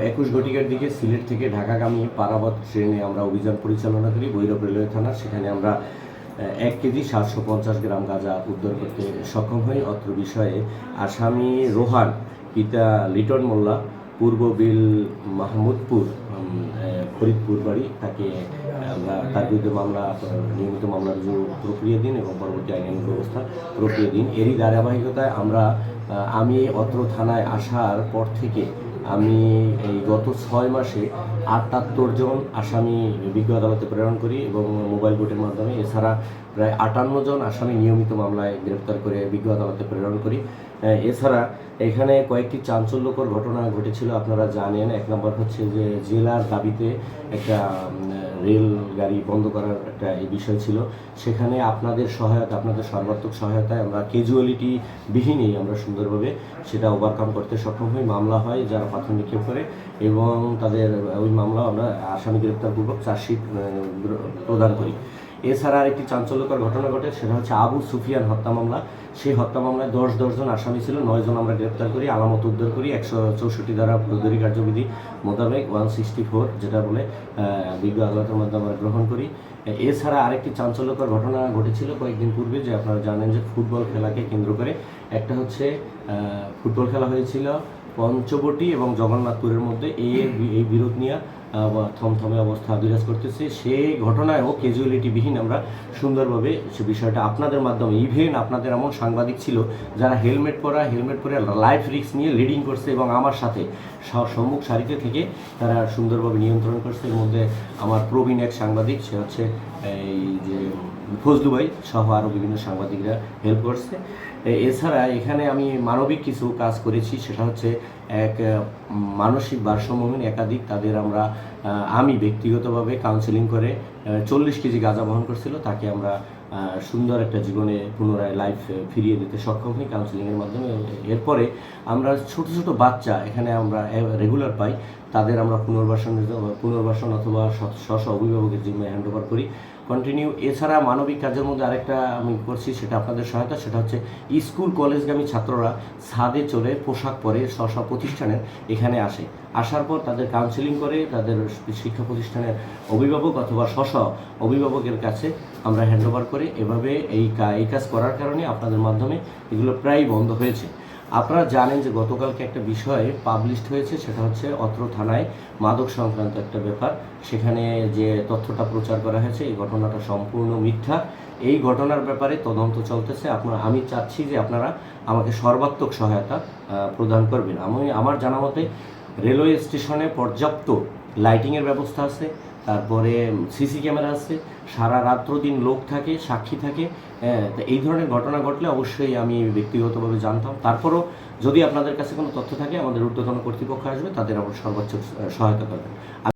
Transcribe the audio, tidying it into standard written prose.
একুশ ঘটিকার দিকে সিলেট থেকে ঢাকাগামী পারাবত ট্রেনে আমরা অভিযান পরিচালনা করি ভৈরব রেলওয়ে থানা। সেখানে আমরা 1 কেজি 750 গ্রাম গাঁজা উদ্ধার করতে সক্ষম হই। অত্র বিষয়ে আসামি রোহান, পিতা লিটন মোল্লা, পূর্ব বিল মাহমুদপুর, ফরিদপুর বাড়ি, তাকে আমরা তার বিরুদ্ধে নিয়মিত মামলা রুজু প্রক্রিয়া দিন এবং পরবর্তী আইনানুগ ব্যবস্থা প্রক্রিয়া দিন। এরই ধারাবাহিকতায় আমি অত্র থানায় আসার পর থেকে আমি এই গত 6 মাসে 78 জন আসামি বিজ্ঞ আদালতে প্রেরণ করি এবং মোবাইল কোর্টের মাধ্যমে। এছাড়া প্রায় 58 জন আসামি নিয়মিত মামলায় গ্রেপ্তার করে বিজ্ঞ আদালতে প্রেরণ করি। এছাড়া এখানে কয়েকটি চাঞ্চল্যকর ঘটনা ঘটেছিল, আপনারা জানেন। 1 নম্বর হচ্ছে যে জেলার দাবিতে একটা রেল গাড়ি বন্ধ করার একটা এই বিষয় ছিল। সেখানে আপনাদের সহায়তা, আপনাদের সর্বাত্মক সহায়তায় আমরা ক্যাজুয়ালিটি বিহীনই আমরা সুন্দরভাবে সেটা ওভারকাম করতে সক্ষম হই। মামলা হয়, যারা পাথর নিক্ষেপ করে, এবং তাদের ওই মামলা আমরা আসামি গ্রেপ্তারপূর্বক চার্জশিট প্রদান করি। এছাড়া আরেকটি চাঞ্চল্যকর ঘটনা ঘটে, সেটা হচ্ছে আবু সুফিয়ান হত্যা মামলা। সেই হত্যা মামলায় 10 জন আসামি ছিল, 9 জন আমরা গ্রেপ্তার করি, আলামত উদ্ধার করি। 164 ধারা ফৌজদারি কার্যবিধি মোতাবেক 164 যেটা বলে বিজ্ঞ আদালতের মাধ্যমে আমরা গ্রহণ করি। এছাড়া আরেকটি চাঞ্চল্যকর ঘটনা ঘটেছিল কয়েকদিন পূর্বে, যে আপনারা জানেন যে ফুটবল খেলাকে কেন্দ্র করে একটা হচ্ছে ফুটবল খেলা হয়েছিল পঞ্চবটি এবং জগন্নাথপুরের মধ্যে। এই বিরোধ নিয়ে থমথমে অবস্থা বিরাজ করতেছে। সেই ঘটনায়ও ক্যাজুয়ালিটিবিহীন আমরা সুন্দরভাবে সে বিষয়টা আপনাদের মাধ্যমে, ইভেন আপনাদের এমন সাংবাদিক ছিল যারা হেলমেট পরে লাইফ রিস্ক নিয়ে লিডিং করছে এবং আমার সাথে সম্মুখ সারিতে থেকে তারা সুন্দরভাবে নিয়ন্ত্রণ করছে। এর মধ্যে আমার প্রবীণ এক সাংবাদিক, সে হচ্ছে এই যে ফজলু ভাই সহ আরও বিভিন্ন সাংবাদিকরা হেল্প করছে। এছাড়া এখানে আমি মানবিক কিছু কাজ করেছি, সেটা হচ্ছে এক মানসিক ভারসাম্যহীন একাধিক তাদের আমি ব্যক্তিগতভাবে কাউন্সেলিং করে 40 কেজি গাঁজা বহন করছিল, তাকে আমরা সুন্দর একটা জীবনে পুনরায় লাইফ ফিরিয়ে দিতে সক্ষম হই কাউন্সেলিংয়ের মাধ্যমে। এরপরে আমরা ছোট ছোট বাচ্চা এখানে আমরা রেগুলার পাই, তাদের আমরা পুনর্বাসন অথবা স্ব অভিভাবকের জিম্মায় হ্যান্ড ওভার করি কন্টিনিউ। এছাড়া মানবিক কাজের মধ্যে আরেকটা আমি করছি, সেটা আপনাদের সহায়তা। সেটা হচ্ছে স্কুল কলেজগামী ছাত্ররা ছাদে চড়ে পোশাক পরে স্ব প্রতিষ্ঠানের এখানে আসার পর তাদের কাউন্সেলিং করে তাদের শিক্ষা প্রতিষ্ঠানের অভিভাবক অথবা অভিভাবকের কাছে আমরা হ্যান্ড ওভার করি। এভাবে এই কাজ করার কারণে আপনাদের মাধ্যমে এগুলো প্রায় বন্ধ হয়েছে। আপনারা জানেন যে গতকালকে একটা বিষয় পাবলিশড হয়েছে, সেটা হচ্ছে অত্র থানায় মাদক সংক্রান্ত একটা ব্যাপার। সেখানে যে তথ্যটা প্রচার করা হয়েছে এই ঘটনাটা সম্পূর্ণ মিথ্যা। এই ঘটনার ব্যাপারে তদন্ত চলতেছে। আমি চাচ্ছি যে আপনারা আমাকে সর্বাত্মক সহায়তা প্রদান করবেন। আমার জানা মতে রেলওয়ে স্টেশনে পর্যাপ্ত লাইটিংয়ের ব্যবস্থা আছে, তারপরে সিসি ক্যামেরা আছে, সারা রাত্র দিন লোক থাকে, সাক্ষী থাকে। তো এই ধরনের ঘটনা ঘটলে অবশ্যই আমি ব্যক্তিগতভাবে জানতাম। তারপরও যদি আপনাদের কাছে কোনো তথ্য থাকে, আমাদের ঊর্ধ্বতন কর্তৃপক্ষ আসবে, তাদের সর্বোচ্চ সহায়তা করবেন।